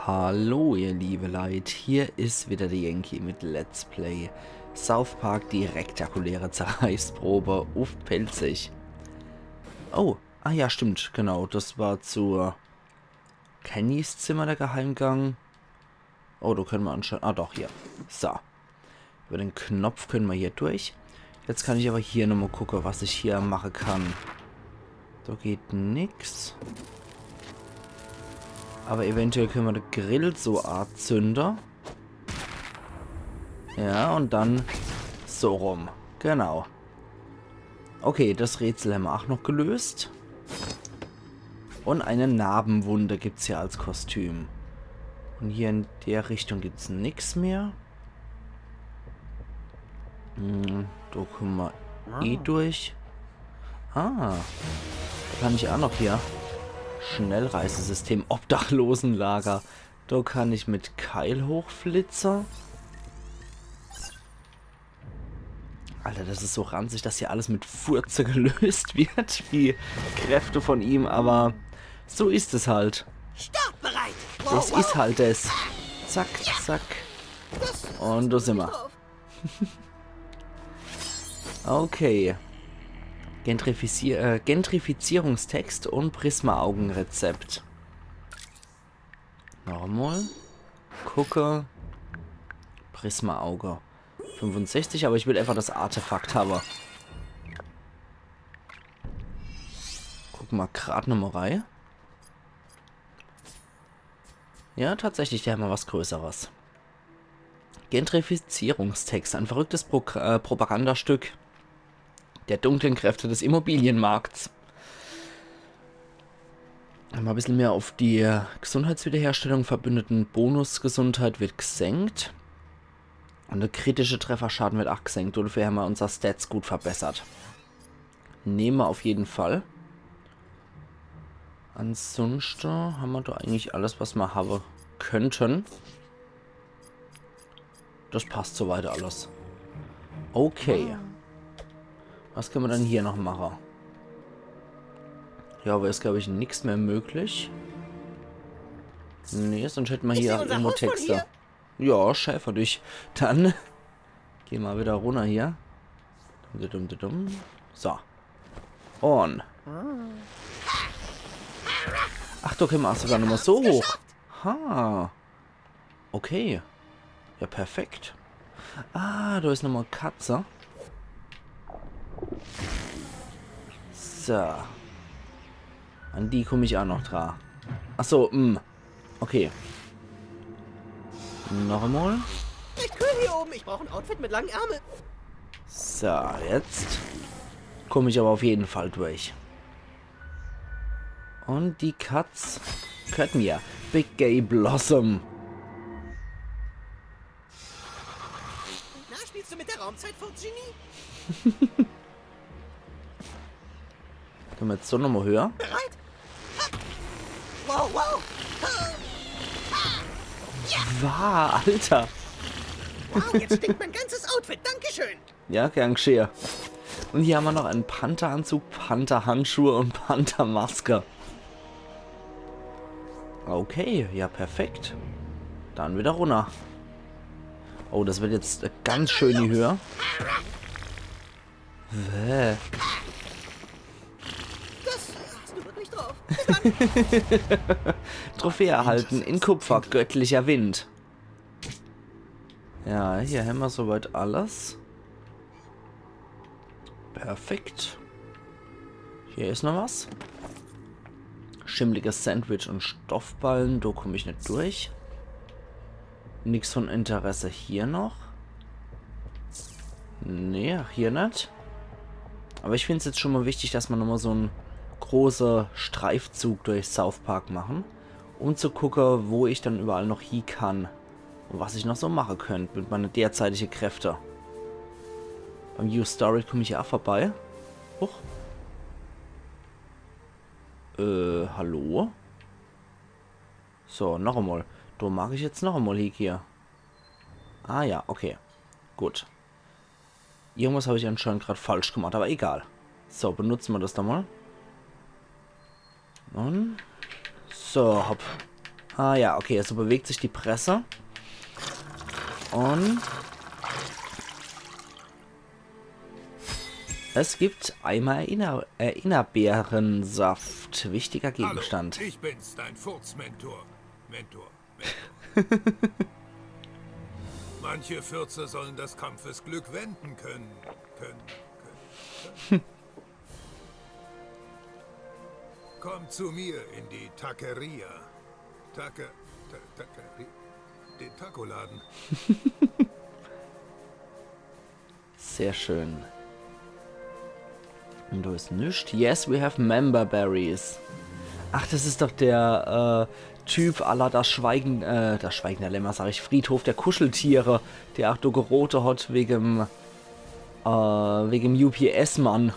Hallo ihr liebe Leute, hier ist wieder der Yankee mit Let's Play South Park, die rektakuläre Zerreißprobe auf Pelzig. Oh, ja stimmt, genau, das war zu Kennys Zimmer der Geheimgang. Oh, da können wir anscheinend, doch, hier. So, über den Knopf können wir hier durch. Jetzt kann ich aber hier nochmal gucken, was ich hier machen kann. Da geht nix. Aber eventuell können wir den Grill so Art Zünder. Ja, und dann so rum. Genau. Okay, das Rätsel haben wir auch noch gelöst. Und eine Narbenwunde gibt es hier als Kostüm. Und hier in der Richtung gibt es nichts mehr. Da kommen wir durch. Da kann ich auch noch hier. Schnellreisesystem, Obdachlosenlager. Da kann ich mit Keil hochflitzer. Alter, das ist so ranzig, dass hier alles mit Furze gelöst wird. Die Kräfte von ihm, aber so ist es halt. Startbereit! Das ist halt es. Zack, zack. Und da sind wir. Okay. Gentrifizierungstext und Prisma-Augenrezept. Nochmal. Gucke. Prisma-Auge. 65, aber ich will einfach das Artefakt haben. Gucken wir gerade nochmal rein. Ja, tatsächlich, der haben wir was Größeres. Gentrifizierungstext. Ein verrücktes Propagandastück der dunklen Kräfte des Immobilienmarkts. Mal ein bisschen mehr auf die Gesundheitswiederherstellung verbündeten Bonusgesundheit wird gesenkt. Und der kritische Trefferschaden wird auch gesenkt. Dafür haben wir unser Stats gut verbessert. Nehmen wir auf jeden Fall. Ansonsten haben wir da eigentlich alles, was wir haben könnten. Das passt soweit alles. Okay. Was können wir dann hier noch machen? Ja, aber ist, glaube ich, nichts mehr möglich. Nee, sonst hätten wir hier irgendwo Texte. Ja, Schäfer dich. Dann gehen wir wieder runter hier. So. On. Ach, da können wir auch sogar nochmal so hoch. Ha. Okay. Ja, perfekt. Ah, da ist nochmal Katze. So. An die komme ich auch noch dran. Achso, okay. Noch einmal. Ich kühl hier oben. Ich brauche ein Outfit mit langen Ärmeln. So, jetzt komme ich aber auf jeden Fall durch. Und die Katz gehört mir. Big Gay Blossom. Na, spielst du mit der Raumzeit vor Genie? Können wir jetzt so nochmal höher? Bereit? Wow, wow. Wow, Alter. Wow, jetzt stinkt mein ganzes Outfit. Dankeschön. Ja, gern geschehen. Und hier haben wir noch einen Panther-Anzug, Panther-Handschuhe und Panther-Maske. Okay, ja, perfekt. Dann wieder runter. Oh, das wird jetzt ganz schön die Höhe. Das hast du wirklich drauf. Trophäe erhalten in Kupfer, göttlicher Wind. Ja, hier haben wir soweit alles. Perfekt. Hier ist noch was. Schimmliges Sandwich und Stoffballen, da komme ich nicht durch. Nichts von Interesse hier noch. Nee, hier nicht. Aber ich finde es jetzt schon mal wichtig, dass wir nochmal so einen großen Streifzug durch South Park machen. Um zu gucken, wo ich dann überall noch hin kann. Und was ich noch so machen könnte mit meinen derzeitigen Kräften. Beim U-Story komme ich ja auch vorbei. Huch. Hallo? So, noch einmal. Da mag ich jetzt noch einmal hier. Ah ja, okay. Gut. Irgendwas habe ich anscheinend gerade falsch gemacht, aber egal. So, benutzen wir das da mal. Und so, hopp. Ah ja, okay, so bewegt sich die Presse. Und es gibt einmal Erinnerbeerensaft. Wichtiger Gegenstand. Hallo, ich bin's, dein Furzmentor. Mentor. Manche Fürze sollen das Kampfesglück wenden können. Komm zu mir in die Taqueria. Den Tacoladen. Sehr schön. Und da ist nichts. Yes, we have member berries. Ach, das ist doch der Typ à la das schweigende Lämmer, sag ich, Friedhof der Kuscheltiere, der auch Dogerote hat wegen UPS-Mann,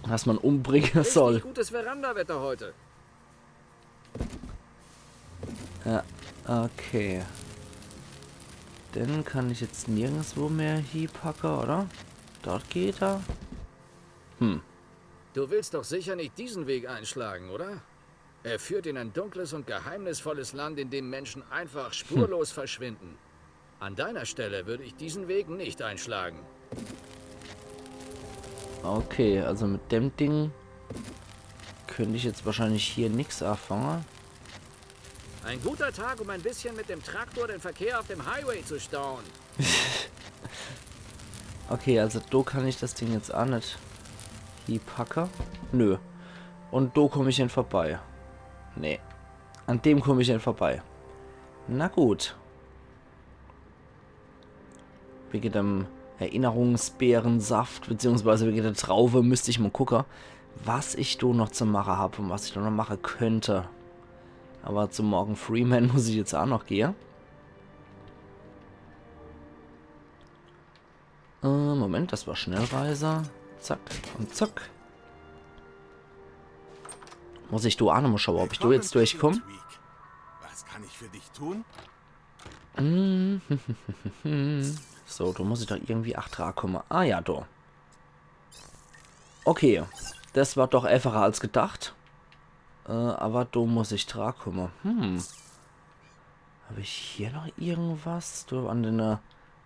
was man umbringen soll. Gutes Verandawetter heute. Ja, okay. Den kann ich jetzt nirgendwo mehr hinpacken, oder? Dort geht er. Du willst doch sicher nicht diesen Weg einschlagen, oder? Er führt in ein dunkles und geheimnisvolles Land, in dem Menschen einfach spurlos verschwinden. An deiner Stelle würde ich diesen Weg nicht einschlagen. Okay, also mit dem Ding könnte ich jetzt wahrscheinlich hier nichts erfangen. Ein guter Tag, um ein bisschen mit dem Traktor den Verkehr auf dem Highway zu stauen. Okay, also da kann ich das Ding jetzt auch nicht hier packen. Nö. Und da komme ich hin vorbei. Nee. An dem komme ich hin vorbei. Na gut. Wegen dem Erinnerungsbeerensaft, beziehungsweise wegen der Traufe, müsste ich mal gucken, was ich da noch zu machen habe und was ich da noch machen könnte. Aber zum Morgan Freeman muss ich jetzt auch noch gehen. Moment, das war Schnellreise. Zack und zack. Muss ich da auch noch mal schauen, ob ich da jetzt durchkomme? Was kann ich für dich tun? So, da muss ich doch irgendwie 8 Grad kommen. Ah ja, da. Okay, das war doch einfacher als gedacht. Aber da muss ich dran kommen. Habe ich hier noch irgendwas? Da an den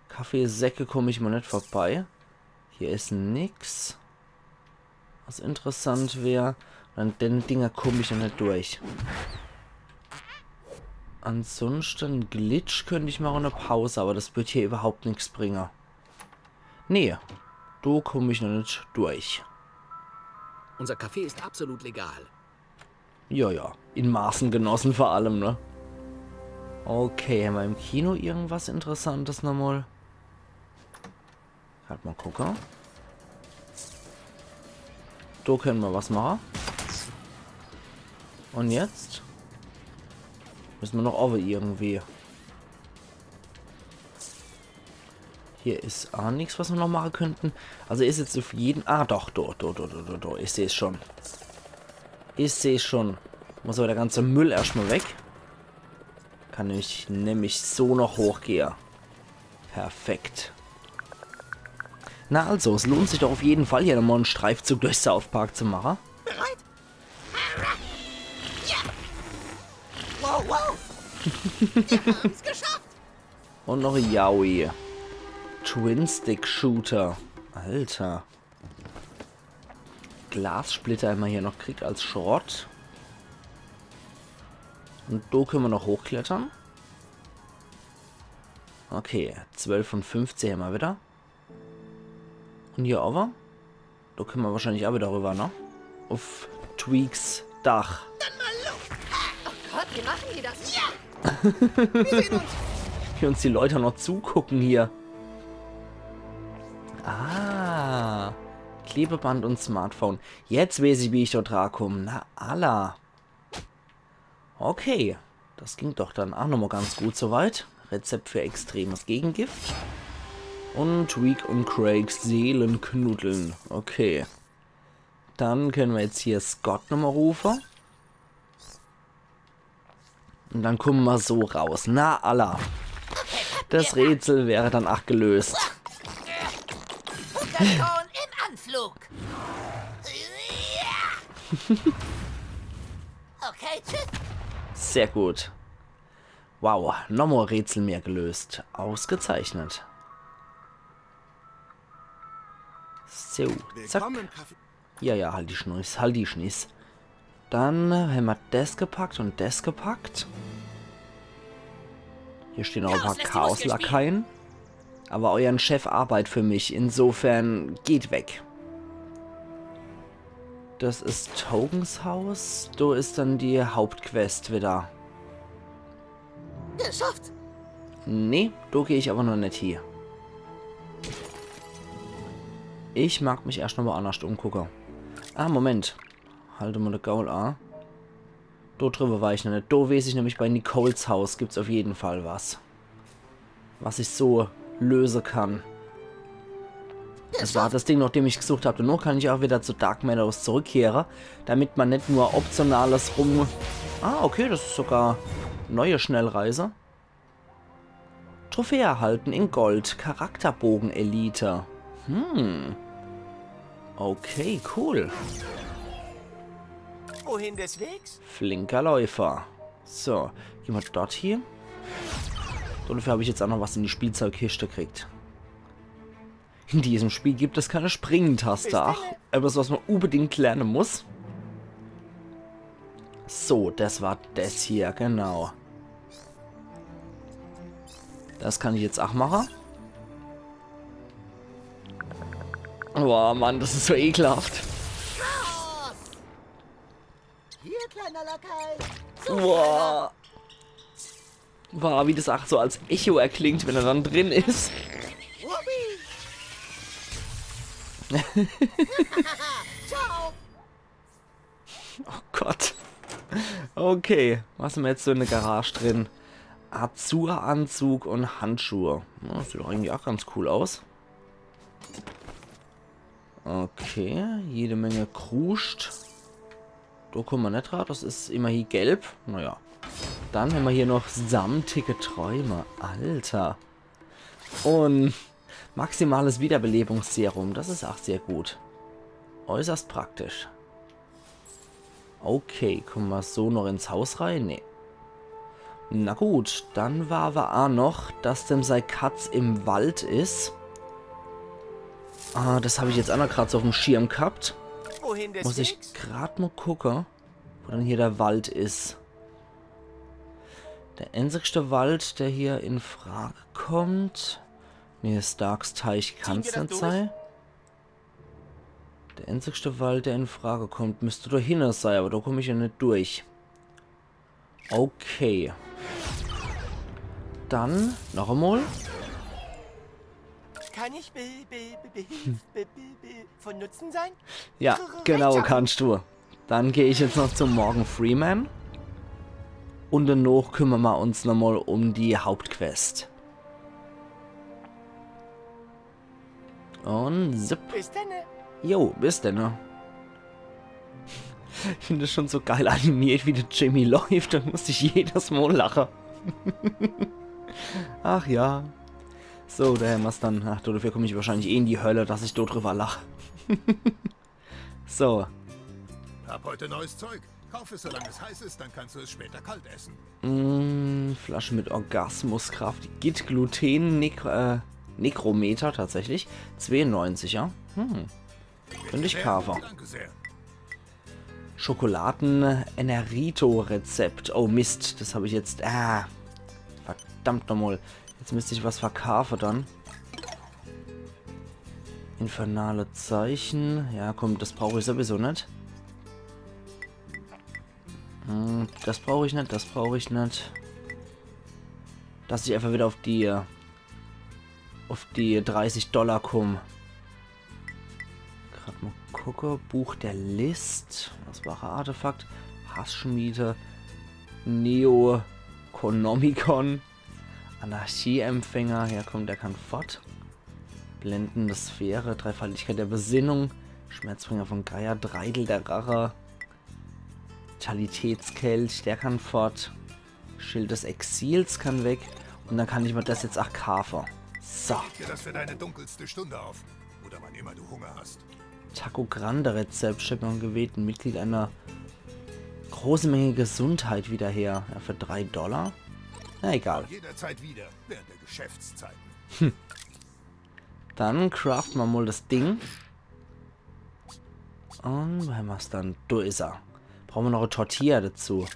Kaffeesäcke komme ich mal nicht vorbei. Hier ist nix. Was interessant wäre. An den Dinger komme ich ja nicht durch. Ansonsten Glitch könnte ich mal eine Pause, aber das wird hier überhaupt nichts bringen. Nee, da komme ich noch nicht durch. Unser Kaffee ist absolut legal. Ja, ja, in Maßen genossen vor allem, ne? Okay, haben wir im Kino irgendwas Interessantes nochmal? Halt mal gucken. Da können wir was machen. Und jetzt? Müssen wir noch over irgendwie. Hier ist auch nichts, was wir noch machen könnten. Also ist jetzt auf jeden... Ah, doch, da. Ich sehe es schon. Ich sehe es schon. Muss aber der ganze Müll erstmal weg. Kann ich nämlich so noch hochgehen. Perfekt. Na also, es lohnt sich doch auf jeden Fall, hier nochmal einen Streifzug durch South Park zu machen. Bereit? Ja! Wow, wow! Wir haben's geschafft! Und noch Yaoi. Twin-Stick-Shooter. Alter. Glassplitter immer hier noch kriegt als Schrott. Und da können wir noch hochklettern. Okay, 12 von 15 haben wir wieder. Und hier over. Da können wir wahrscheinlich auch wieder rüber, ne? Auf Tweaks Dach. Dann mal los! Oh Gott, wie machen die das? Ja! Wir sehen uns! Wie uns die Leute noch zugucken hier. Ah. Klebeband und Smartphone. Jetzt weiß ich, wie ich dort rankomme. Na, Allah. Okay. Das ging doch dann auch nochmal ganz gut soweit. Rezept für extremes Gegengift. Und Tweak und Craigs Seelenknuddeln. Okay. Dann können wir jetzt hier Scott nochmal rufen. Und dann kommen wir so raus. Na, Allah. Das Rätsel wäre dann auch gelöst. Futterkorn im Anflug! Ja! Okay, tschüss! Sehr gut. Wow, nochmal Rätsel mehr gelöst. Ausgezeichnet. So, zack. Ja, halt die Schnuss, halt die Schniss. Dann haben wir das gepackt und das gepackt. Hier stehen auch ein paar Chaos-Lakaien. Aber euren Chef arbeitet für mich, insofern geht weg. Das ist Tokens Haus. Da ist dann die Hauptquest wieder. Geschafft! Nee, da gehe ich aber noch nicht hier. Ich mag mich erst noch mal anders umgucken. Ah, Moment. Halte mal den Gaul an. Da drüber war ich noch nicht. Da weiß ich nämlich, bei Nicoles Haus gibt es auf jeden Fall was. Was ich so lösen kann. Das war das Ding, nachdem ich gesucht habe. Und nun kann ich auch wieder zu Dark Meadows zurückkehren, damit man nicht nur optionales rum... Ah, okay, das ist sogar neue Schnellreise. Trophäe erhalten in Gold. Charakterbogen Elite. Okay, cool. Wohin des Wegs? Flinker Läufer. So, gehen wir dort hier. So, dafür habe ich jetzt auch noch was in die Spielzeugkiste gekriegt. In diesem Spiel gibt es keine Springentaste. Ach, etwas, was man unbedingt lernen muss. So, das war das hier, genau. Das kann ich jetzt auch machen. Boah, Mann, das ist so ekelhaft. Hier, kleiner Lakai. Boah. Boah, wie das auch so als Echo erklingt, wenn er dann drin ist. Ciao. Oh Gott. Okay, was haben wir jetzt so in der Garage drin? Azur-Anzug und Handschuhe. Ja, sieht doch eigentlich auch ganz cool aus. Okay, jede Menge kruscht. Da kommen wir nicht drauf, das ist immerhin gelb. Naja. Dann haben wir hier noch samtige Träume. Alter. Und maximales Wiederbelebungsserum, das ist auch sehr gut. Äußerst praktisch. Okay, kommen wir so noch ins Haus rein? Nee. Na gut, dann war aber auch noch, dass dem sei Katz im Wald ist. Ah, das habe ich jetzt auch noch gerade so auf dem Schirm gehabt. Wohin des Muss ich Wegs? gerade mal gucken, wo dann hier der Wald ist. Der einzigste Wald, der hier in Frage kommt. Nee, Starks Teich kann es Ziehen wir nicht das sein. Der einzigste Wald, der in Frage kommt, müsste da hin sein, aber da komme ich ja nicht durch. Okay. Dann noch einmal. Kann ich von Nutzen sein? Ja, genau, kannst du. Dann gehe ich jetzt noch zum Morgan Freeman. Und danach kümmern wir uns nochmal um die Hauptquest. Und zip. Bis dann. Jo, bis denn, ne? Ich finde es schon so geil animiert, wie der Jimmy läuft. Da muss ich jedes Mal lachen. Ach ja. So, da haben wir es dann. Ach, dafür komme ich wahrscheinlich eh in die Hölle, dass ich dort drüber lache. So. Hab heute neues Zeug. Kauf es, solange es heiß ist, dann kannst du es später kalt essen. Flasche mit Orgasmuskraft. Git Gluten Nekrometer tatsächlich. 92, ja. Finde ich kaufen. Danke sehr. Schokoladen-Enerito-Rezept. Oh Mist, das habe ich jetzt... verdammt nochmal. Jetzt müsste ich was verkaufen dann. Infernale Zeichen. Ja, komm, das brauche ich sowieso nicht. Das brauche ich nicht, das brauche ich nicht. Dass ich einfach wieder auf die 30 $, komme. Gerade mal gucke. Buch der List. Was war Artefakt? Hassschmiede. Neoconomicon. Anarchieempfänger. Herkommt, der kann fort. Blendende Sphäre. Dreifaltigkeit der Besinnung. Schmerzbringer von Gaia. Dreidel der Rache. Vitalitätskelch. Der kann fort. Schild des Exils kann weg. Und dann kann ich mir das jetzt auch kaufen. So. Dir das für deine dunkelste Stunde auf. Oder wann immer du Hunger hast. Taco Grande Rezept. Ich habe noch gewählt, ein Mitglied einer Große Menge Gesundheit wieder her. Ja, für $3. Na egal. Jederzeit wieder, während der Geschäftszeiten. Dann craften wir mal das Ding. Und wo haben wir es dann? Da ist er. Brauchen wir noch eine Tortilla dazu.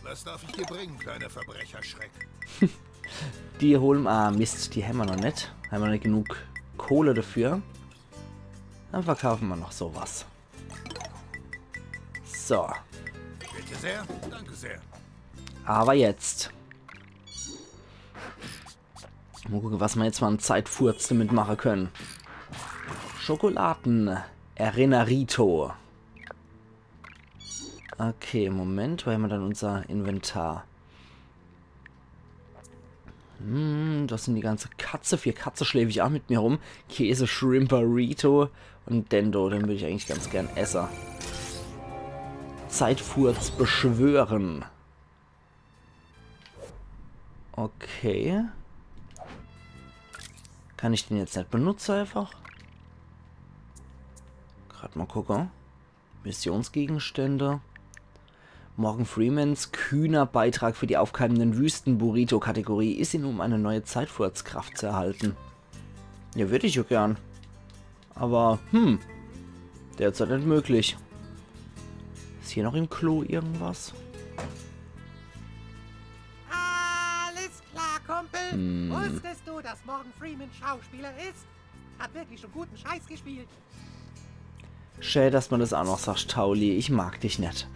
Was darf ich dir bringen, kleiner Verbrecherschreck? Die holen... Ah, Mist, die haben wir noch nicht. Haben wir nicht genug Kohle dafür. Dann verkaufen wir noch sowas. So. Bitte sehr, danke sehr. Aber jetzt. Mal gucken, was wir jetzt mal an Zeitfurz damit machen können. Schokoladen. Erinnerito. Okay, Moment. Wo haben wir dann unser Inventar? Das sind die ganze Katze. 4 Katze schläfe ich auch mit mir rum. Käse, Shrimp, Burrito und Dendo. Den würde ich eigentlich ganz gern essen. Zeitfurz beschwören. Okay. Kann ich den jetzt nicht benutzen einfach? Gerade mal gucken. Missionsgegenstände. Morgan Freemans kühner Beitrag für die aufkeimenden Wüsten-Burrito-Kategorie ist ihn, um eine neue Zeitfurzkraft zu erhalten. Ja, würde ich ja gern. Aber, derzeit nicht möglich. Ist hier noch im Klo irgendwas? Alles klar, Kumpel. Wusstest du, dass Morgan Freeman Schauspieler ist? Hat wirklich schon guten Scheiß gespielt. Schön, dass man das auch noch sagt, Tauli. Ich mag dich nicht.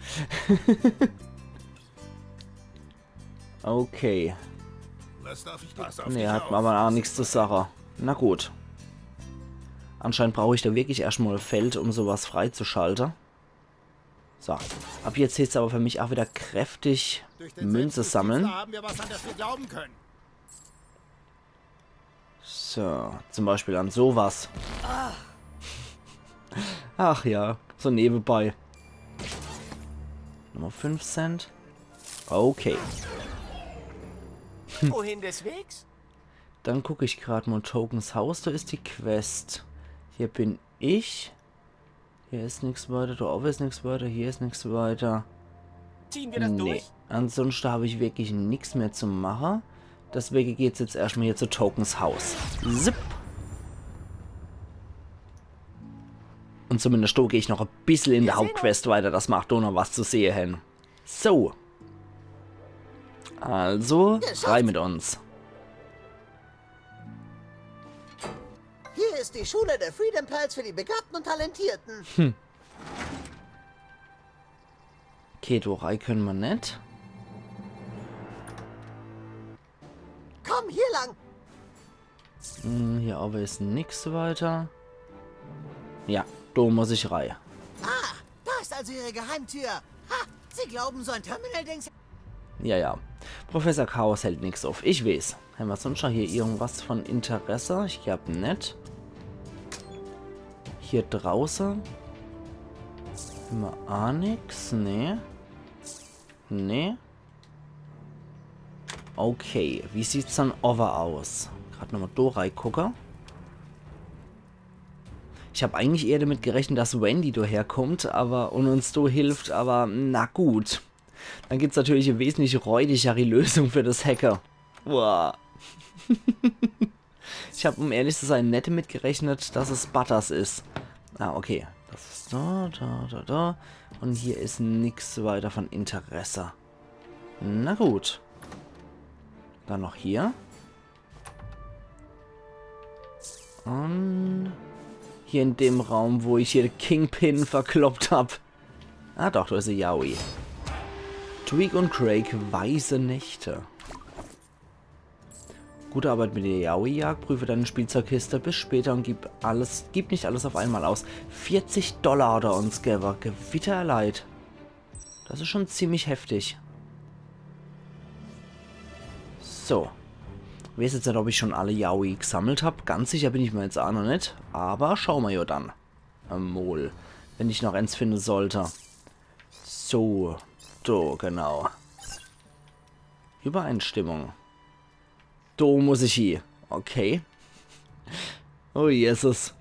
Okay. Was darf ich dir? Ne, hat man aber auch nichts zur Sache. Na gut. Anscheinend brauche ich da wirklich erstmal ein Feld, um sowas freizuschalten. So. Ab jetzt hilft es aber für mich auch wieder kräftig Münze sammeln. Haben wir was, an das wir glauben können. So. Zum Beispiel an sowas. Ach ja, so nebenbei. Nummer 5 Cent. Okay. Wohin des Wegs? Dann gucke ich gerade mal Tokens Haus. Da ist die Quest. Hier bin ich. Hier ist nichts weiter. Da oben ist nichts weiter. Hier ist nichts weiter. Ziehen wir das durch? Ansonsten habe ich wirklich nichts mehr zu machen. Deswegen geht es jetzt erstmal hier zu Tokens Haus. Zip. Und zumindest da gehe ich noch ein bisschen in der Hauptquest weiter. Das macht doch noch was zu sehen. So. Also, rein mit uns. Hier ist die Schule der Freedom Pals für die Begabten und Talentierten. Keto-Rei können wir nicht. Komm, hier lang. Hier aber ist nichts weiter. Ja, da muss ich rein. Ah, da ist also ihre Geheimtür. Ha, Sie glauben, so ein Terminal-Dings... Ja. Professor Chaos hält nichts auf. Ich weiß. Haben wir sonst noch hier irgendwas von Interesse? Ich glaube nicht. Hier draußen. Haben wir auch nichts? Nee. Okay. Wie sieht's dann over aus? Gerade nochmal da reingucken. Ich habe eigentlich eher damit gerechnet, dass Wendy daherkommt und uns da hilft, aber na gut. Dann gibt es natürlich eine wesentlich räudigere Lösung für das Hacker. Boah. Ich habe, um ehrlich zu sein, nicht damit gerechnet, dass es Butters ist. Ah, okay. Das ist da. Und hier ist nichts weiter von Interesse. Na gut. Dann noch hier. Und hier in dem Raum, wo ich hier den Kingpin verkloppt habe. Ah doch, da ist ein Yaoi. Tweak und Craig, weise Nächte. Gute Arbeit mit der Yaoi-Jagd, prüfe deine Spielzeugkiste bis später und gib nicht alles auf einmal aus. $40 hat er uns gegeben. Gewitterleid. Das ist schon ziemlich heftig. So. Ich weiß jetzt nicht, ob ich schon alle Yaoi gesammelt habe. Ganz sicher bin ich mir jetzt auch noch nicht. Aber schauen wir ja dann. Mol. Wenn ich noch eins finden sollte. So. So, genau. Übereinstimmung. Da muss ich hier. Okay. Oh, Jesus.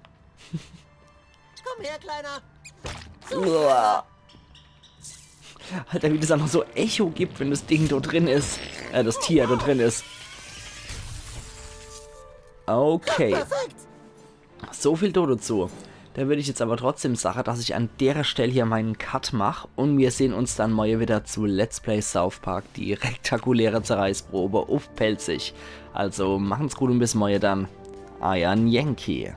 Komm her, Kleiner. Uah. Alter, wie das auch noch so Echo gibt, wenn das Ding dort drin ist. Das Tier dort drin ist. Okay. So viel dazu. Da würde ich jetzt aber trotzdem sagen, dass ich an der Stelle hier meinen Cut mache. Und wir sehen uns dann mal wieder zu Let's Play South Park, die rektakuläre Zerreißprobe auf Pelzig. Also machen's gut und bis morgen dann. Euer Yankee.